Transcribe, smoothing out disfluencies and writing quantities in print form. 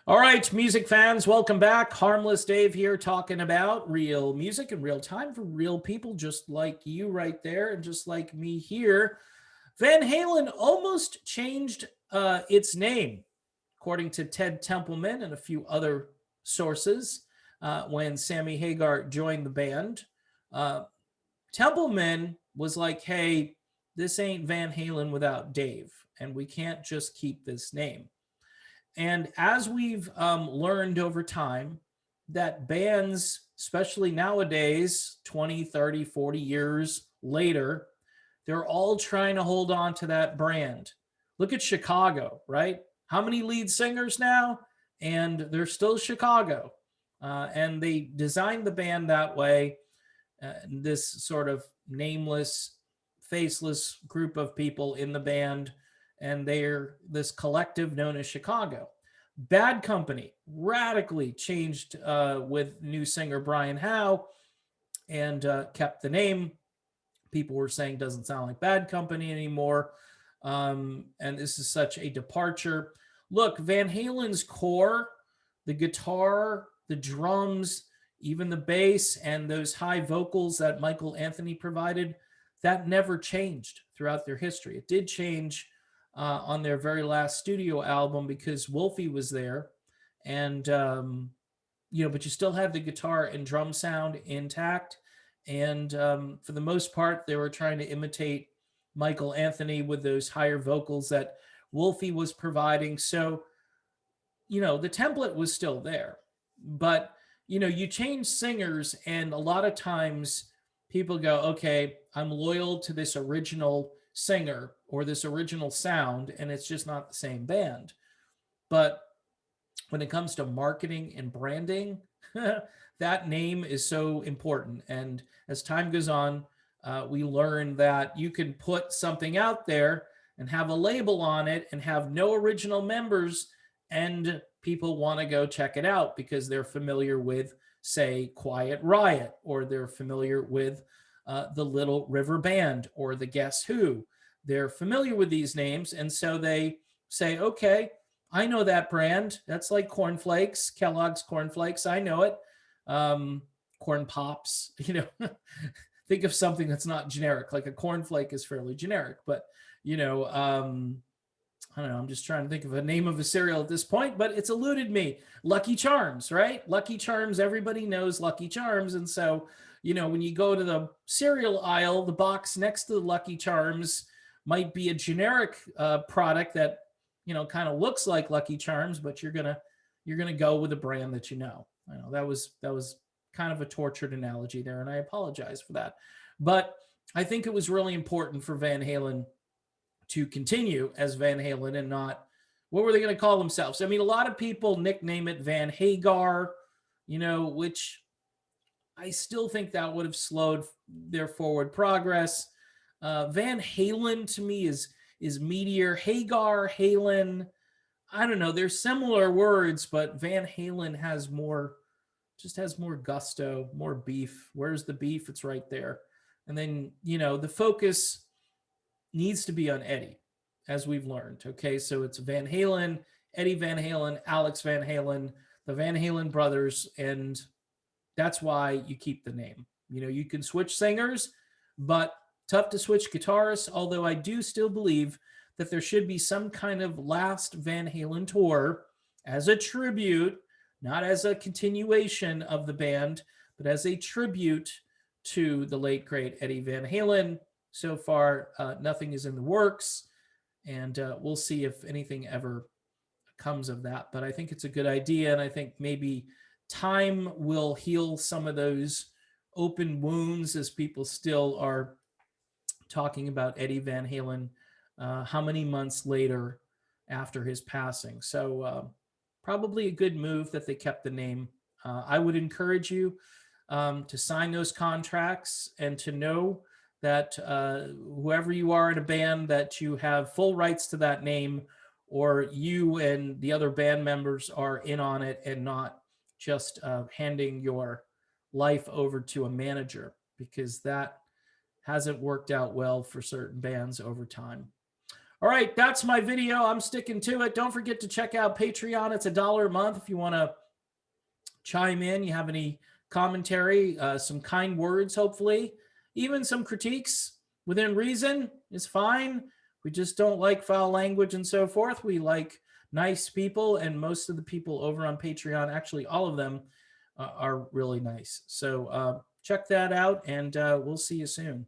All right, music fans, welcome back. Harmless Dave here talking about real music in real time for real people just like you right there and just like me here. Van Halen almost changed its name, according to Ted Templeman and a few other sources, when Sammy Hagar joined the band. Uh, Templeman was like, hey, this ain't Van Halen without Dave, and we can't just keep this name. And as we've learned over time, that bands, especially nowadays, 20, 30, 40 years later, they're all trying to hold on to that brand. Look at Chicago, right? How many lead singers now? And they're still Chicago. And they designed the band that way. This sort of nameless, faceless group of people in the band, and they're this collective known as Chicago. Bad Company radically changed with new singer Brian Howe and kept the name. People were saying doesn't sound like Bad Company anymore. And this is such a departure. Look, Van Halen's core, the guitar, the drums, even the bass, and those high vocals that Michael Anthony provided, that never changed throughout their history. It did change on their very last studio album because Wolfie was there, and but you still have the guitar and drum sound intact. And for the most part, they were trying to imitate Michael Anthony with those higher vocals that Wolfie was providing. So, the template was still there. But, you change singers, and a lot of times people go, okay, I'm loyal to this original singer or this original sound, and it's just not the same band. But when it comes to marketing and branding, that name is so important. And as time goes on, we learn that you can put something out there and have a label on it and have no original members, and people want to go check it out because they're familiar with, say, Quiet Riot, or they're familiar with the Little River Band or the Guess Who. They're familiar with these names, and so they say, okay, I know that brand. That's like cornflakes, Kellogg's cornflakes. I know it. Corn pops, think of something that's not generic. Like a cornflake is fairly generic, but I don't know. I'm just trying to think of a name of a cereal at this point, but it's eluded me. Lucky Charms, right? Lucky Charms. Everybody knows Lucky Charms. And so, when you go to the cereal aisle, the box next to the Lucky Charms might be a generic product that, kind of looks like Lucky Charms, but you're going to go with a brand that you know. I know that was kind of a tortured analogy there, and I apologize for that. But I think it was really important for Van Halen to continue as Van Halen and not, what were they going to call themselves? I mean, a lot of people nickname it Van Hagar, which I still think that would have slowed their forward progress. Van Halen to me is meteor. Hagar, Halen, I don't know. They're similar words, but Van Halen has more gusto, more beef. Where's the beef? It's right there. And then, the focus needs to be on Eddie, as we've learned. Okay, so it's Van Halen, Eddie Van Halen, Alex Van Halen, the Van Halen brothers, and that's why you keep the name. You can switch singers, but tough to switch guitarists, although I do still believe that there should be some kind of last Van Halen tour as a tribute, not as a continuation of the band, but as a tribute to the late, great Eddie Van Halen. So far, nothing is in the works, and we'll see if anything ever comes of that. But I think it's a good idea, and I think maybe time will heal some of those open wounds as people still are talking about Eddie Van Halen how many months later after his passing. So probably a good move that they kept the name. I would encourage you to sign those contracts and to know that whoever you are in a band, that you have full rights to that name, or you and the other band members are in on it and not just handing your life over to a manager, because that hasn't worked out well for certain bands over time. All right, that's my video. I'm sticking to it. Don't forget to check out Patreon. It's $1 a month if you want to chime in. You have any commentary, some kind words, hopefully, even some critiques within reason is fine. We just don't like foul language and so forth. We like nice people, and most of the people over on Patreon, actually all of them, are really nice. So check that out, and we'll see you soon.